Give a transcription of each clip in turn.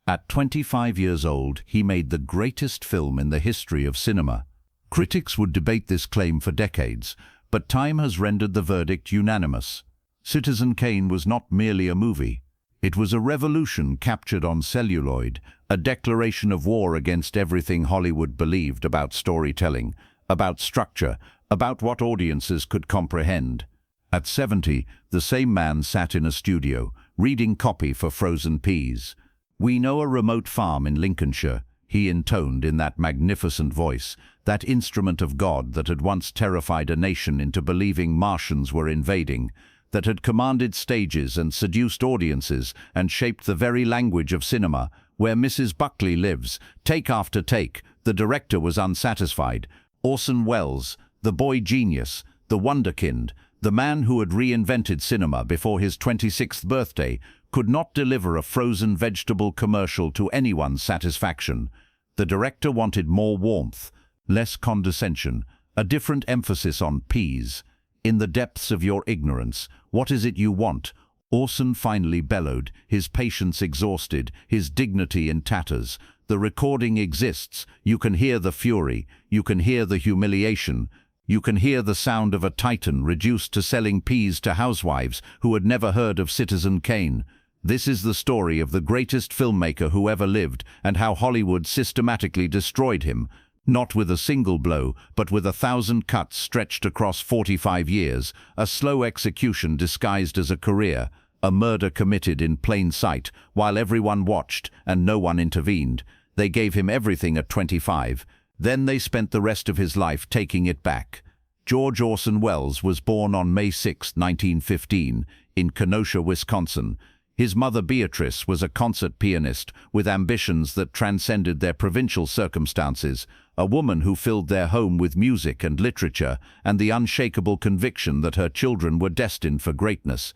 At 25 years old, he made the greatest film in the history of cinema. Critics would debate this claim for decades, but time has rendered the verdict unanimous. Citizen Kane was not merely a movie. It was a revolution captured on celluloid, a declaration of war against everything Hollywood believed about storytelling, about structure, about what audiences could comprehend. At 70, the same man sat in a studio, reading copy for Frozen Peas. "We know a remote farm in Lincolnshire," he intoned in that magnificent voice, that instrument of God that had once terrified a nation into believing Martians were invading, that had commanded stages and seduced audiences and shaped the very language of cinema. "Where Mrs. Buckley lives, take after take." The director was unsatisfied. Orson Welles, the boy genius, the wonderkind, the man who had reinvented cinema before his 26th birthday, could not deliver a frozen vegetable commercial to anyone's satisfaction. The director wanted more warmth, less condescension, a different emphasis on peas. "In the depths of your ignorance, what is it you want?" Orson finally bellowed, his patience exhausted, his dignity in tatters. "The recording exists. You can hear the fury. You can hear the humiliation. You can hear the sound of a titan reduced to selling peas to housewives who had never heard of Citizen Kane. This is the story of the greatest filmmaker who ever lived, and how Hollywood systematically destroyed him. Not with a single blow, but with 1,000 cuts stretched across 45 years, a slow execution disguised as a career, a murder committed in plain sight, while everyone watched and no one intervened. They gave him everything at 25. Then they spent the rest of his life taking it back. George Orson Welles was born on May 6, 1915, in Kenosha, Wisconsin. His mother Beatrice was a concert pianist with ambitions that transcended their provincial circumstances, a woman who filled their home with music and literature and the unshakable conviction that her children were destined for greatness.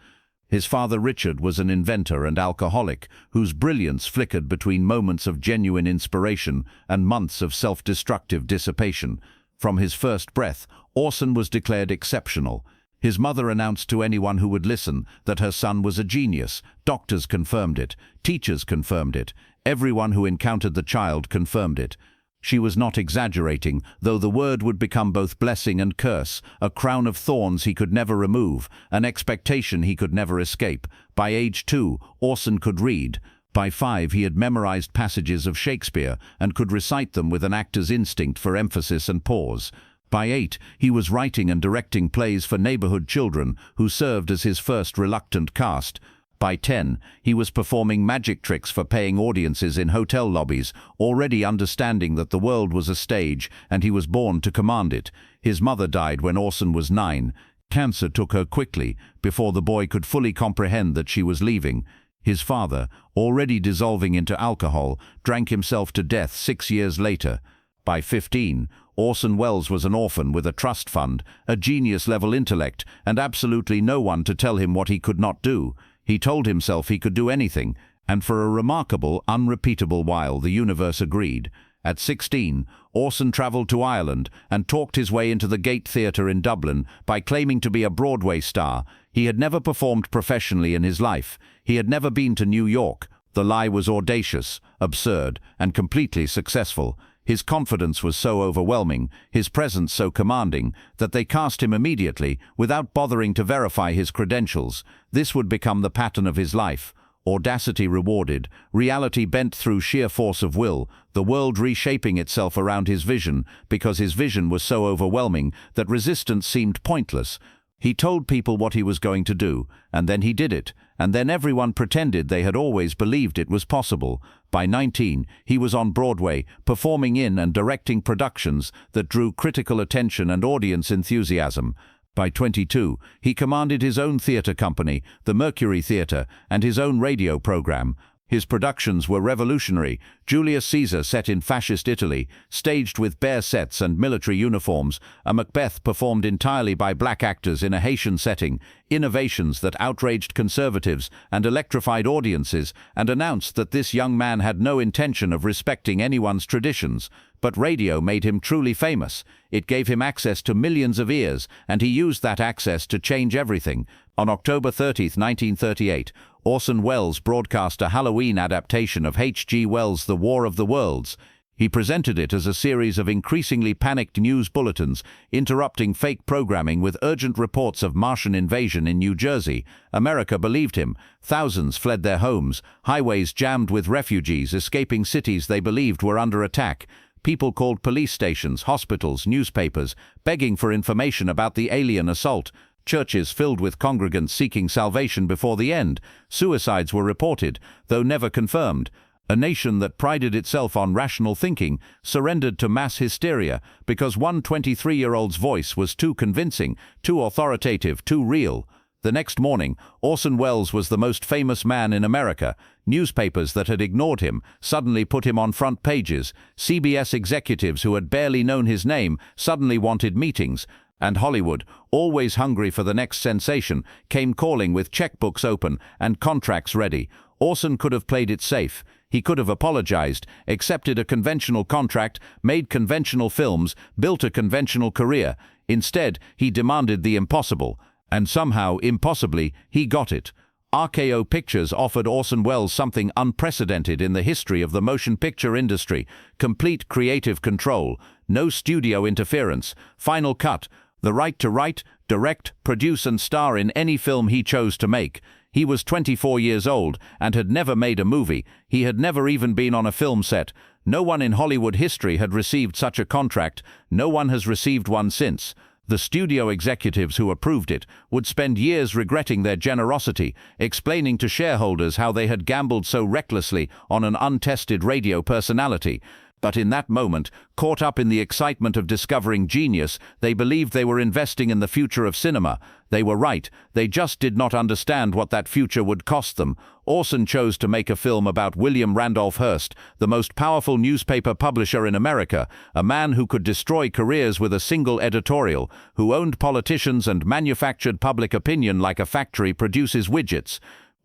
His father Richard was an inventor and alcoholic whose brilliance flickered between moments of genuine inspiration and months of self-destructive dissipation. From his first breath, Orson was declared exceptional. His mother announced to anyone who would listen that her son was a genius. Doctors confirmed it. Teachers confirmed it. Everyone who encountered the child confirmed it. She was not exaggerating, though the word would become both blessing and curse, a crown of thorns he could never remove, an expectation he could never escape. By age 2, Orson could read. By 5, he had memorized passages of Shakespeare and could recite them with an actor's instinct for emphasis and pause. By 8, he was writing and directing plays for neighborhood children who served as his first reluctant cast. By 10, he was performing magic tricks for paying audiences in hotel lobbies, already understanding that the world was a stage and he was born to command it. His mother died when Orson was 9. Cancer took her quickly, before the boy could fully comprehend that she was leaving. His father, already dissolving into alcohol, drank himself to death 6 years later. By 15, Orson Welles was an orphan with a trust fund, a genius-level intellect, and absolutely no one to tell him what he could not do. He told himself he could do anything, and for a remarkable, unrepeatable while the universe agreed. At 16, Orson traveled to Ireland and talked his way into the Gate Theatre in Dublin by claiming to be a Broadway star. He had never performed professionally in his life. He had never been to New York. The lie was audacious, absurd, and completely successful. His confidence was so overwhelming, his presence so commanding, that they cast him immediately, without bothering to verify his credentials. This would become the pattern of his life. Audacity rewarded, reality bent through sheer force of will, the world reshaping itself around his vision, because his vision was so overwhelming that resistance seemed pointless. He told people what he was going to do, and then he did it, and then everyone pretended they had always believed it was possible. By 19, he was on Broadway, performing in and directing productions that drew critical attention and audience enthusiasm. By 22, he commanded his own theatre company, the Mercury Theatre, and his own radio program. His productions were revolutionary. Julius Caesar, set in fascist Italy, staged with bare sets and military uniforms, a Macbeth performed entirely by black actors in a Haitian setting, innovations that outraged conservatives and electrified audiences, and announced that this young man had no intention of respecting anyone's traditions. But radio made him truly famous. It gave him access to millions of ears, and he used that access to change everything. On October 30, 1938, Orson Welles broadcast a Halloween adaptation of H.G. Wells' The War of the Worlds. He presented it as a series of increasingly panicked news bulletins, interrupting fake programming with urgent reports of Martian invasion in New Jersey. America believed him. Thousands fled their homes, highways jammed with refugees escaping cities they believed were under attack. People called police stations, hospitals, newspapers, begging for information about the alien assault. Churches filled with congregants seeking salvation before the end. Suicides were reported, though never confirmed. A nation that prided itself on rational thinking surrendered to mass hysteria because one 23-year-old's voice was too convincing, too authoritative, too real. The next morning, Orson Welles was the most famous man in America. Newspapers that had ignored him suddenly put him on front pages. CBS executives who had barely known his name suddenly wanted meetings. And Hollywood, always hungry for the next sensation, came calling with checkbooks open and contracts ready. Orson could have played it safe. He could have apologized, accepted a conventional contract, made conventional films, built a conventional career. Instead, he demanded the impossible. And somehow, impossibly, he got it. RKO Pictures offered Orson Welles something unprecedented in the history of the motion picture industry: complete creative control, no studio interference, final cut, the right to write, direct, produce and star in any film he chose to make. He was 24 years old and had never made a movie. He had never even been on a film set. No one in Hollywood history had received such a contract. No one has received one since. The studio executives who approved it would spend years regretting their generosity, explaining to shareholders how they had gambled so recklessly on an untested radio personality. But in that moment, caught up in the excitement of discovering genius, they believed they were investing in the future of cinema. They were right. They just did not understand what that future would cost them. Orson chose to make a film about William Randolph Hearst, the most powerful newspaper publisher in America, a man who could destroy careers with a single editorial, who owned politicians and manufactured public opinion like a factory produces widgets.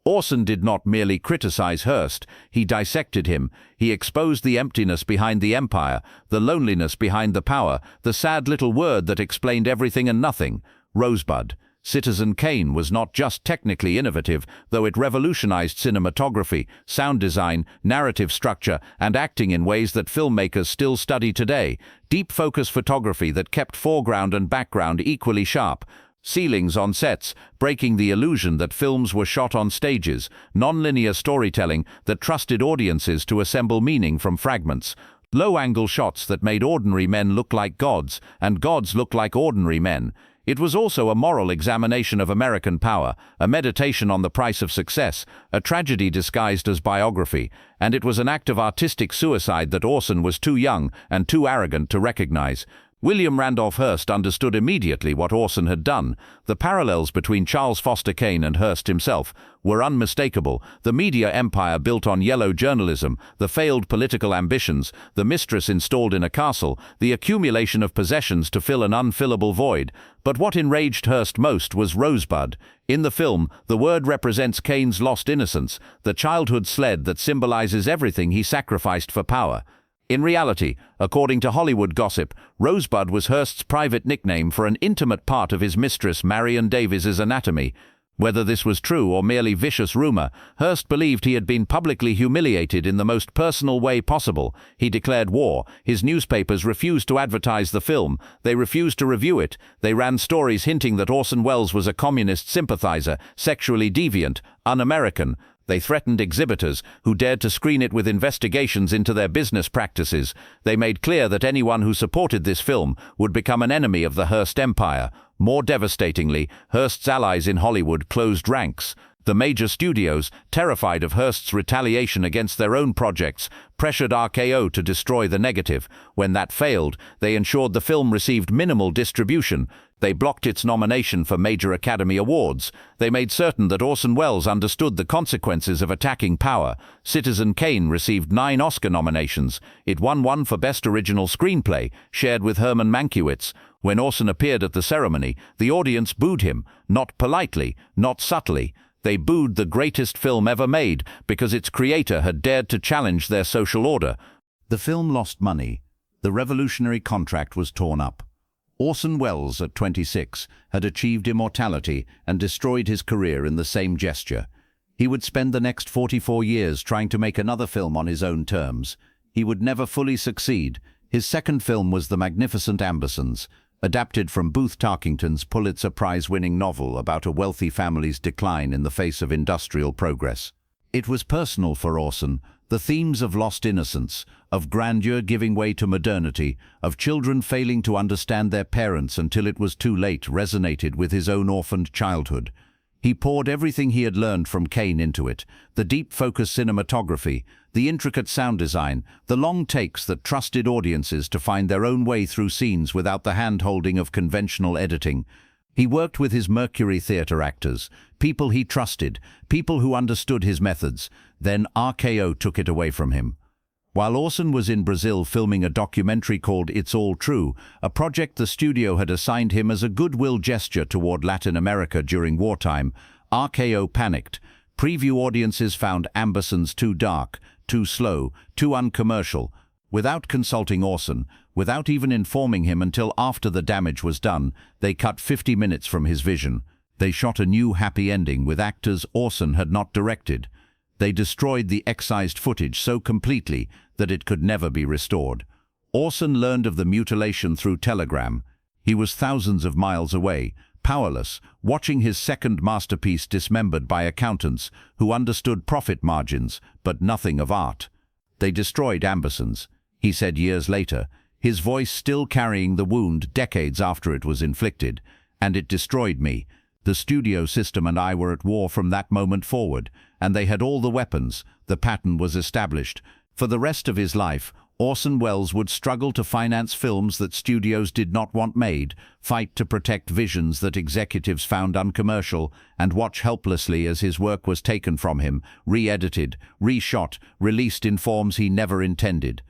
Orson did not merely criticize Hearst, he dissected him. He exposed the emptiness behind the empire, the loneliness behind the power, the sad little word that explained everything and nothing: Rosebud. Citizen Kane was not just technically innovative, though it revolutionized cinematography, sound design, narrative structure, and acting in ways that filmmakers still study today. Deep focus photography that kept foreground and background equally sharp. Ceilings on sets, breaking the illusion that films were shot on stages. Non-linear storytelling that trusted audiences to assemble meaning from fragments. Low-angle shots that made ordinary men look like gods, and gods look like ordinary men. It was also a moral examination of American power, a meditation on the price of success, a tragedy disguised as biography, and it was an act of artistic suicide that Orson was too young and too arrogant to recognize. William Randolph Hearst understood immediately what Orson had done. The parallels between Charles Foster Kane and Hearst himself were unmistakable. The media empire built on yellow journalism, the failed political ambitions, the mistress installed in a castle, the accumulation of possessions to fill an unfillable void. But what enraged Hearst most was Rosebud. In the film, the word represents Kane's lost innocence, the childhood sled that symbolizes everything he sacrificed for power. In reality, according to Hollywood gossip, Rosebud was Hearst's private nickname for an intimate part of his mistress Marion Davies's anatomy. Whether this was true or merely vicious rumor, Hearst believed he had been publicly humiliated in the most personal way possible. He declared war. His newspapers refused to advertise the film. They refused to review it. They ran stories hinting that Orson Welles was a communist sympathizer, sexually deviant, un-American. They threatened exhibitors who dared to screen it with investigations into their business practices. They made clear that anyone who supported this film would become an enemy of the Hearst empire. More devastatingly, Hearst's allies in Hollywood closed ranks. The major studios, terrified of Hearst's retaliation against their own projects, pressured RKO to destroy the negative. When that failed, they ensured the film received minimal distribution. They blocked its nomination for major Academy Awards. They made certain that Orson Welles understood the consequences of attacking power. Citizen Kane received 9 Oscar nominations. It won one for Best Original Screenplay, shared with Herman Mankiewicz. When Orson appeared at the ceremony, the audience booed him, not politely, not subtly. They booed the greatest film ever made because its creator had dared to challenge their social order. The film lost money. The revolutionary contract was torn up. Orson Welles, at 26, had achieved immortality and destroyed his career in the same gesture. He would spend the next 44 years trying to make another film on his own terms. He would never fully succeed. His second film was The Magnificent Ambersons, adapted from Booth Tarkington's Pulitzer Prize-winning novel about a wealthy family's decline in the face of industrial progress. It was personal for Orson. The themes of lost innocence, of grandeur giving way to modernity, of children failing to understand their parents until it was too late, resonated with his own orphaned childhood. He poured everything he had learned from Kane into it: the deep focus cinematography, the intricate sound design, the long takes that trusted audiences to find their own way through scenes without the hand-holding of conventional editing. He worked with his Mercury Theatre actors, people he trusted, people who understood his methods. Then RKO took it away from him. While Orson was in Brazil filming a documentary called It's All True, a project the studio had assigned him as a goodwill gesture toward Latin America during wartime, RKO panicked. Preview audiences found Ambersons too dark, too slow, too uncommercial. Without consulting Orson, without even informing him until after the damage was done, they cut 50 minutes from his vision. They shot a new happy ending with actors Orson had not directed. They destroyed the excised footage so completely that it could never be restored. Orson learned of the mutilation through telegram. He was thousands of miles away, powerless, watching his second masterpiece dismembered by accountants who understood profit margins, but nothing of art. They destroyed Ambersons, he said years later, his voice still carrying the wound decades after it was inflicted. And it destroyed me. The studio system and I were at war from that moment forward, and they had all the weapons. The pattern was established. For the rest of his life, Orson Welles would struggle to finance films that studios did not want made, fight to protect visions that executives found uncommercial, and watch helplessly as his work was taken from him, re-edited, reshot, released in forms he never intended.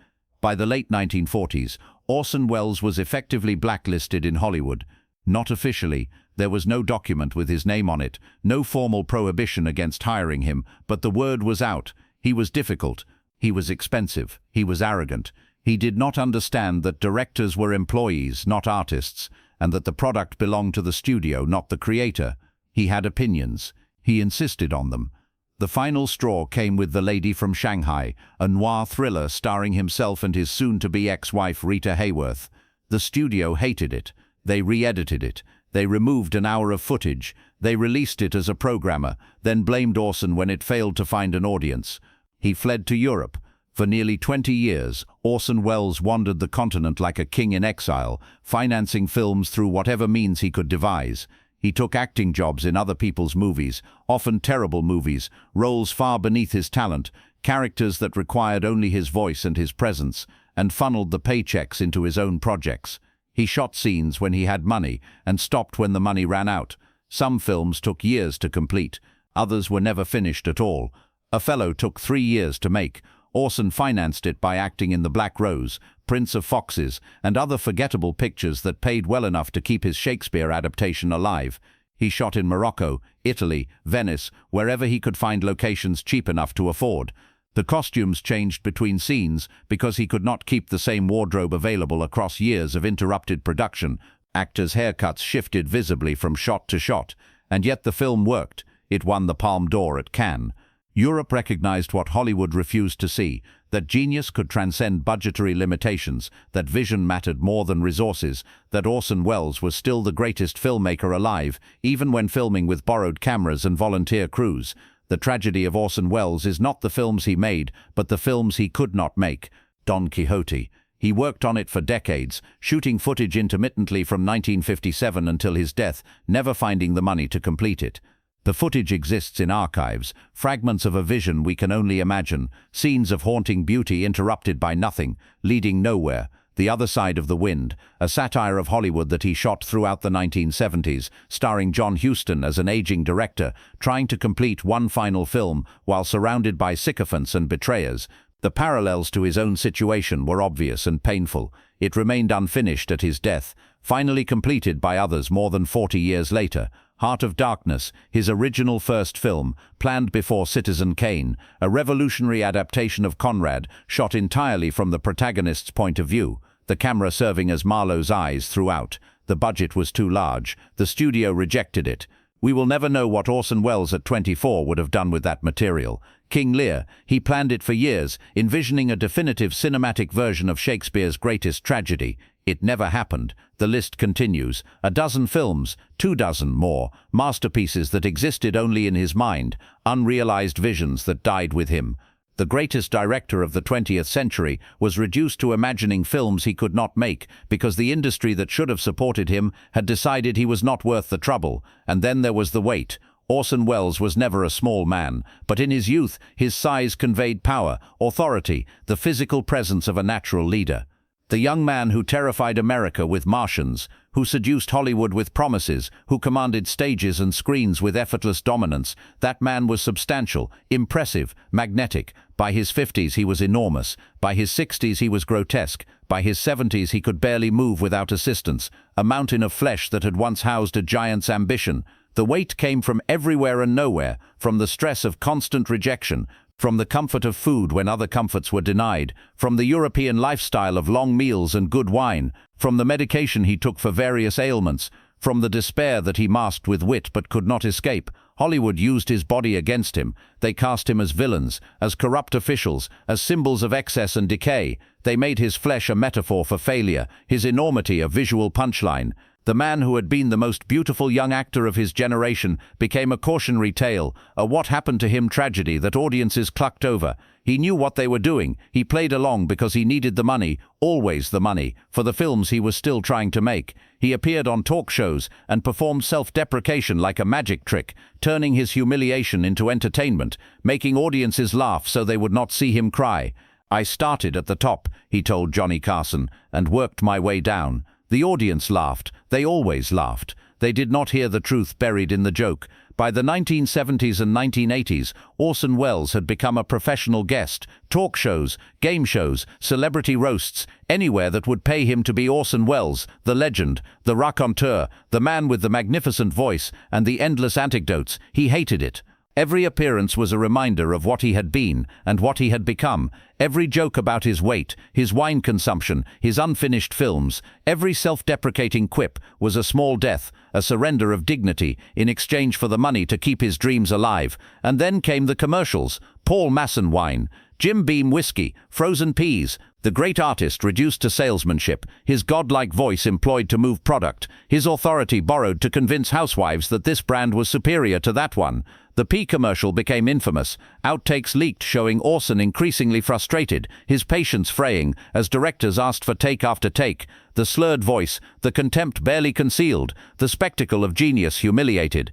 By the late 1940s, Orson Welles was effectively blacklisted in Hollywood. Not officially. There was no document with his name on it, no formal prohibition against hiring him, but the word was out. He was difficult. He was expensive. He was arrogant. He did not understand that directors were employees, not artists, and that the product belonged to the studio, not the creator. He had opinions. He insisted on them. The final straw came with The Lady from Shanghai, a noir thriller starring himself and his soon-to-be ex-wife Rita Hayworth. The studio hated it. They re-edited it. They removed an hour of footage. They released it as a programmer, then blamed Orson when it failed to find an audience. He fled to Europe. For nearly 20 years, Orson Welles wandered the continent like a king in exile, financing films through whatever means he could devise. He took acting jobs in other people's movies, often terrible movies, roles far beneath his talent, characters that required only his voice and his presence, and funneled the paychecks into his own projects. He shot scenes when he had money and stopped when the money ran out. Some films took years to complete. Others were never finished at all. Othello took 3 years to make. Orson financed it by acting in The Black Rose, Prince of Foxes, and other forgettable pictures that paid well enough to keep his Shakespeare adaptation alive. He shot in Morocco, Italy, Venice, wherever he could find locations cheap enough to afford. The costumes changed between scenes because he could not keep the same wardrobe available across years of interrupted production. Actors' haircuts shifted visibly from shot to shot, and yet the film worked. It won the Palme d'Or at Cannes. Europe recognized what Hollywood refused to see, that genius could transcend budgetary limitations, that vision mattered more than resources, that Orson Welles was still the greatest filmmaker alive, even when filming with borrowed cameras and volunteer crews. The tragedy of Orson Welles is not the films he made, but the films he could not make. Don Quixote. He worked on it for decades, shooting footage intermittently from 1957 until his death, never finding the money to complete it. The footage exists in archives, fragments of a vision we can only imagine, scenes of haunting beauty interrupted by nothing, leading nowhere. The Other Side of the Wind, a satire of Hollywood that he shot throughout the 1970s, starring John Huston as an aging director, trying to complete one final film while surrounded by sycophants and betrayers. The parallels to his own situation were obvious and painful. It remained unfinished at his death, finally completed by others more than 40 years later. Heart of Darkness, his original first film, planned before Citizen Kane, a revolutionary adaptation of Conrad, shot entirely from the protagonist's point of view, the camera serving as Marlowe's eyes throughout. The budget was too large. The studio rejected it. We will never know what Orson Welles at 24 would have done with that material. King Lear, he planned it for years, envisioning a definitive cinematic version of Shakespeare's greatest tragedy. It never happened. The list continues. A dozen films, 24 more, masterpieces that existed only in his mind, unrealized visions that died with him. The greatest director of the 20th century was reduced to imagining films he could not make because the industry that should have supported him had decided he was not worth the trouble. And then there was the weight. Orson Welles was never a small man, but in his youth his size conveyed power, authority, the physical presence of a natural leader. The young man who terrified America with Martians, who seduced Hollywood with promises, who commanded stages and screens with effortless dominance, that man was substantial, impressive, magnetic. By his 50s he was enormous. By his 60s he was grotesque. By his 70s he could barely move without assistance, a mountain of flesh that had once housed a giant's ambition. The weight came from everywhere and nowhere, from the stress of constant rejection, from the comfort of food when other comforts were denied, from the European lifestyle of long meals and good wine, from the medication he took for various ailments, from the despair that he masked with wit but could not escape. Hollywood used his body against him. They cast him as villains, as corrupt officials, as symbols of excess and decay. They made his flesh a metaphor for failure, his enormity a visual punchline. The man who had been the most beautiful young actor of his generation became a cautionary tale, a what happened to him tragedy that audiences clucked over. He knew what they were doing. He played along because he needed the money, always the money, for the films he was still trying to make. He appeared on talk shows and performed self-deprecation like a magic trick, turning his humiliation into entertainment, making audiences laugh so they would not see him cry. "I started at the top," he told Johnny Carson, "and worked my way down." The audience laughed. They always laughed. They did not hear the truth buried in the joke. By the 1970s and 1980s, Orson Welles had become a professional guest. Talk shows, game shows, celebrity roasts, anywhere that would pay him to be Orson Welles, the legend, the raconteur, the man with the magnificent voice and the endless anecdotes. He hated it. Every appearance was a reminder of what he had been and what he had become. Every joke about his weight, his wine consumption, his unfinished films, every self-deprecating quip was a small death, a surrender of dignity in exchange for the money to keep his dreams alive. And then came the commercials. Paul Masson wine, Jim Beam whiskey, frozen peas. The great artist reduced to salesmanship, his godlike voice employed to move product, his authority borrowed to convince housewives that this brand was superior to that one. The pea commercial became infamous. Outtakes leaked showing Orson increasingly frustrated, his patience fraying as directors asked for take after take. The slurred voice, the contempt barely concealed, the spectacle of genius humiliated.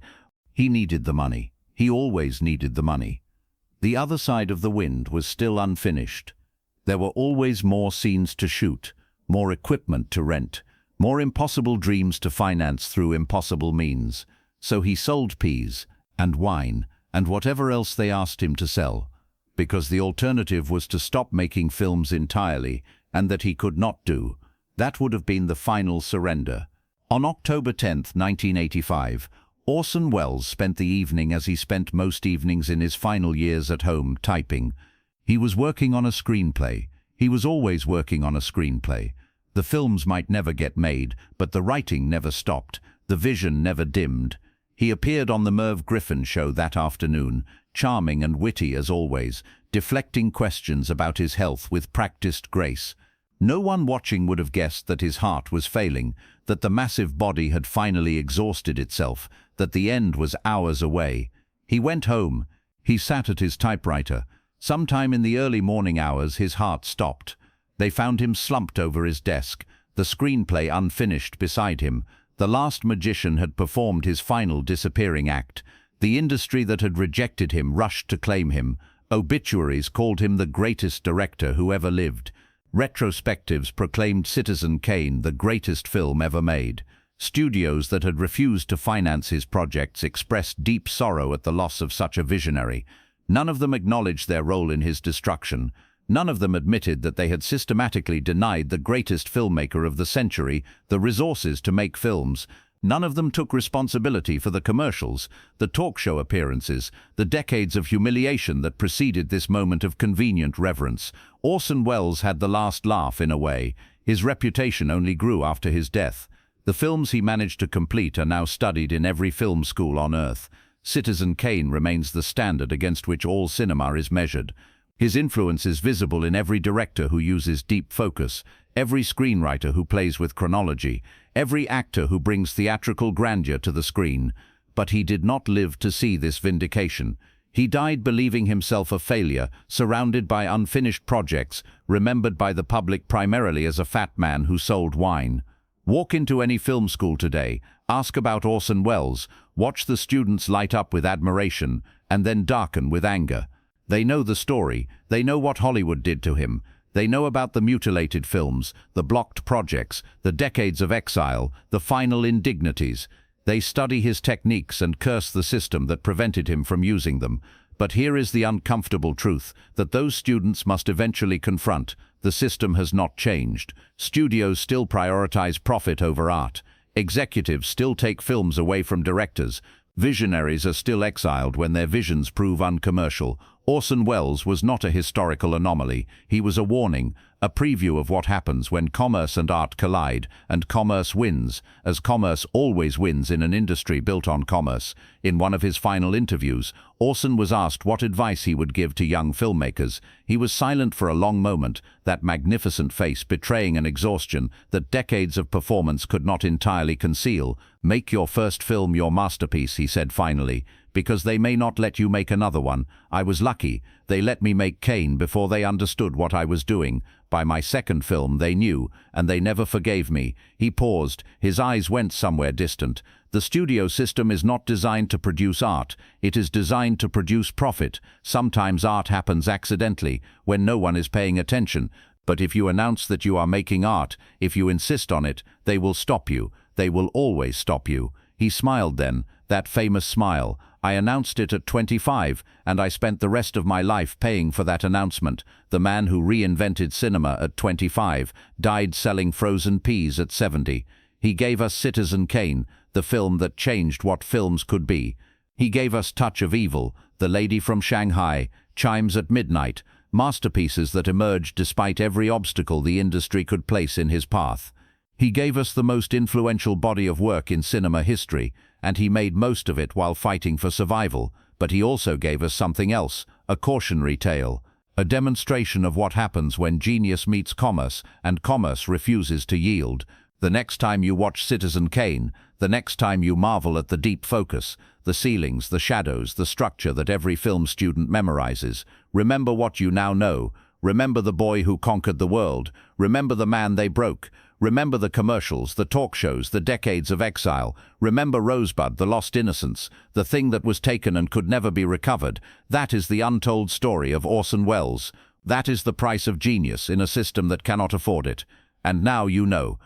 He needed the money. He always needed the money. The other side of the wind was still unfinished. There were always more scenes to shoot, more equipment to rent, more impossible dreams to finance through impossible means. So he sold peas and wine and whatever else they asked him to sell, because the alternative was to stop making films entirely, and that he could not do. That would have been the final surrender. On October 10, 1985, Orson Welles spent the evening as he spent most evenings in his final years at home, typing. He was working on a screenplay. He was always working on a screenplay. The films might never get made, but the writing never stopped. The vision never dimmed. He appeared on the Merv Griffin show that afternoon, charming and witty as always, deflecting questions about his health with practiced grace. No one watching would have guessed that his heart was failing, that the massive body had finally exhausted itself, that the end was hours away. He went home. He sat at his typewriter. Sometime in the early morning hours, his heart stopped. They found him slumped over his desk, the screenplay unfinished beside him. The last magician had performed his final disappearing act. The industry that had rejected him rushed to claim him. Obituaries called him the greatest director who ever lived. Retrospectives proclaimed Citizen Kane the greatest film ever made. Studios that had refused to finance his projects expressed deep sorrow at the loss of such a visionary. None of them acknowledged their role in his destruction. None of them admitted that they had systematically denied the greatest filmmaker of the century the resources to make films. None of them took responsibility for the commercials, the talk show appearances, the decades of humiliation that preceded this moment of convenient reverence. Orson Welles had the last laugh in a way. His reputation only grew after his death. The films he managed to complete are now studied in every film school on Earth. Citizen Kane remains the standard against which all cinema is measured. His influence is visible in every director who uses deep focus, every screenwriter who plays with chronology, every actor who brings theatrical grandeur to the screen. But he did not live to see this vindication. He died believing himself a failure, surrounded by unfinished projects, remembered by the public primarily as a fat man who sold wine. Walk into any film school today, ask about Orson Welles, watch the students light up with admiration, and then darken with anger. They know the story, they know what Hollywood did to him, they know about the mutilated films, the blocked projects, the decades of exile, the final indignities. They study his techniques and curse the system that prevented him from using them. But here is the uncomfortable truth that those students must eventually confront. The system has not changed. Studios still prioritize profit over art. Executives still take films away from directors. Visionaries are still exiled when their visions prove uncommercial. Orson Welles was not a historical anomaly. He was a warning, a preview of what happens when commerce and art collide, and commerce wins, as commerce always wins in an industry built on commerce. In one of his final interviews, Orson was asked what advice he would give to young filmmakers. He was silent for a long moment, that magnificent face betraying an exhaustion that decades of performance could not entirely conceal. "Make your first film your masterpiece," he said finally, "because they may not let you make another one. I was lucky. They let me make Kane before they understood what I was doing. By my second film they knew, and they never forgave me." He paused. His eyes went somewhere distant. The studio system is not designed to produce art. It is designed to produce profit. Sometimes art happens accidentally, when no one is paying attention. But if you announce that you are making art, if you insist on it, they will stop you. They will always stop you. He smiled then, that famous smile. "I announced it at 25, and I spent the rest of my life paying for that announcement." The man who reinvented cinema at 25 died selling frozen peas at 70. He gave us Citizen Kane, the film that changed what films could be. He gave us Touch of Evil, The Lady from Shanghai, Chimes at Midnight, masterpieces that emerged despite every obstacle the industry could place in his path. He gave us the most influential body of work in cinema history, and he made most of it while fighting for survival. But he also gave us something else, a cautionary tale, a demonstration of what happens when genius meets commerce, and commerce refuses to yield. The next time you watch Citizen Kane, the next time you marvel at the deep focus, the ceilings, the shadows, the structure that every film student memorizes, remember what you now know. Remember the boy who conquered the world. Remember the man they broke. Remember the commercials, the talk shows, the decades of exile. Remember Rosebud, the lost innocence, the thing that was taken and could never be recovered. That is the untold story of Orson Welles. That is the price of genius in a system that cannot afford it. And now you know.